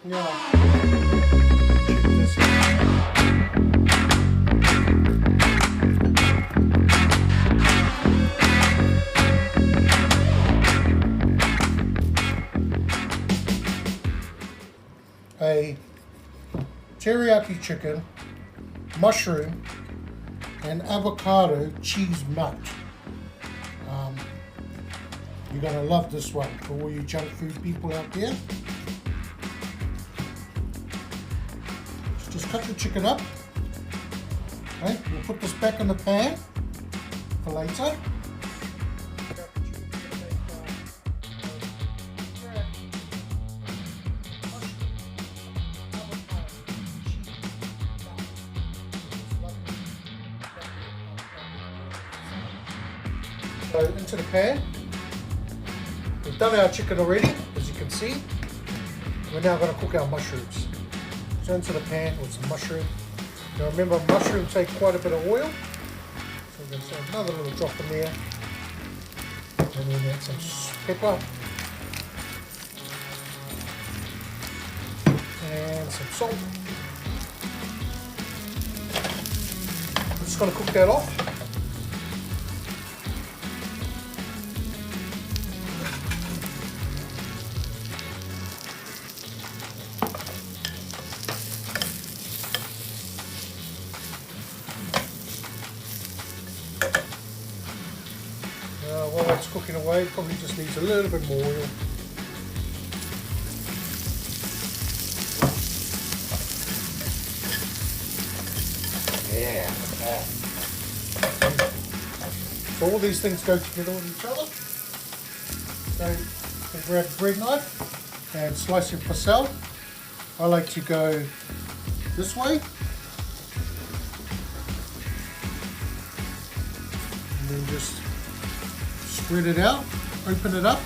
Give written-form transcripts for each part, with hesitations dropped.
Yeah. Check this out. A teriyaki chicken, mushroom, and avocado cheese melt. You're going to love this one for all you junk food people out there. Just cut the chicken up. Okay, we'll put this back in the pan for later. So into the pan. We've done our chicken already, as you can see. We're now going to cook our mushrooms. So into the pan with some mushroom. Now remember, mushrooms take quite a bit of oil. So we're going to throw another little drop in there. And then add some pepper. And some salt. We're just going to cook that off. While it's cooking away, probably just needs a little bit more oil. Yeah, look at that. So all these things go together with each other. So you can grab a bread knife and slice it for sal. I like to go this way. And then just spread it out, open it up.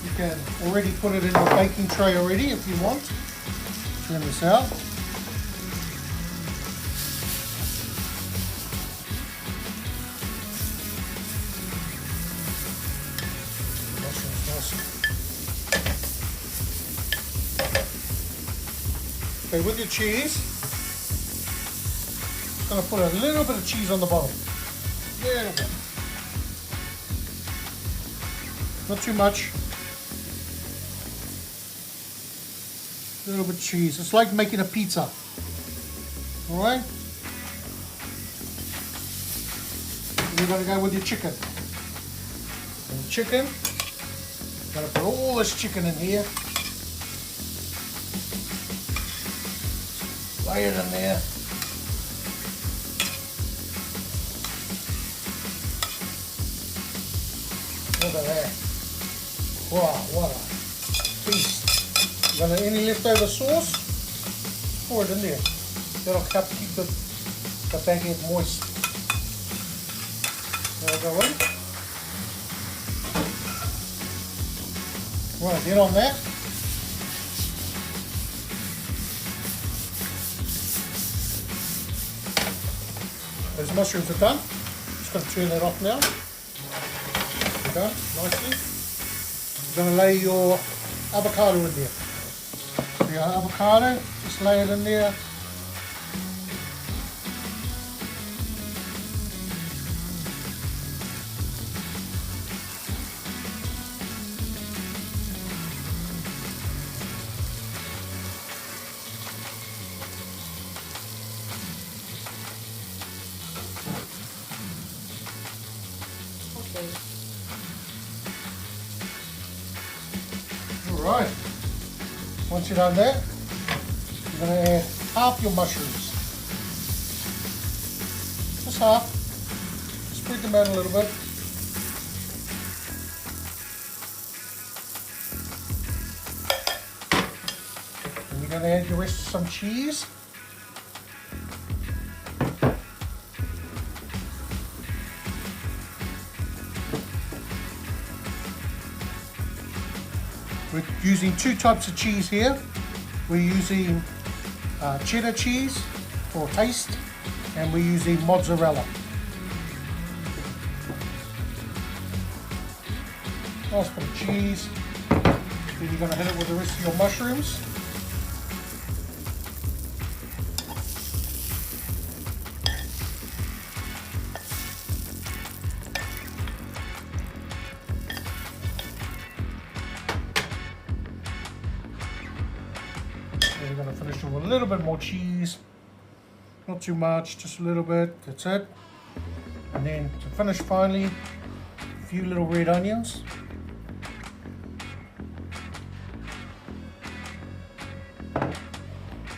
You can already put it in your baking tray already if you want. Turn this out. Okay, with your cheese, just going to put a little bit of cheese on the bottom. Little bit. Not too much. A little bit of cheese. It's like making a pizza. Alright? You're going to go with your chicken. And chicken, going to put all this chicken in here. Lay it in there. Look at that. Wow, what a feast. You're gonna any leftover sauce? Pour it in there. That'll help keep the baguette moist. That'll go in. Right, get on that. Those mushrooms are done. Just going to turn that off now. Done nicely. You're going to lay your avocado in there. So your avocado, just lay it in there. Alright, once you're done that, you're going to add half your mushrooms. Just half. Spread them out a little bit. And you're going to add the rest of some cheese. We're using two types of cheese here. We're using cheddar cheese for taste, and we're using mozzarella. Nice bit of cheese. Then you're going to hit it with the rest of your mushrooms. Then you're going to finish it with a little bit more cheese. Not too much, just a little bit. That's it. And then to finish finally, a few little red onions.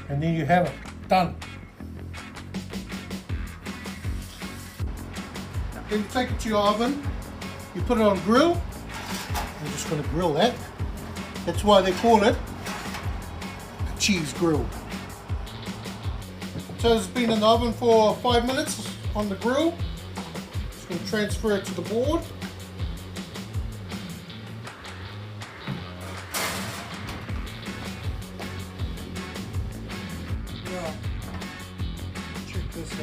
And then you have it done. Then you take it to your oven, you put it on grill. I'm just going to grill that. That's why they call it a cheese grill. So it's been in the oven for 5 minutes on the grill. Just going to transfer it to the board. Yeah. Check this out.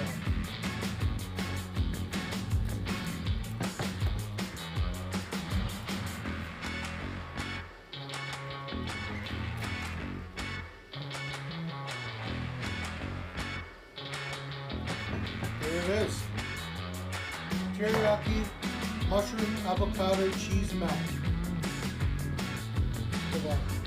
There it is. Teriyaki, mushroom, avocado, cheese melt. Look at that.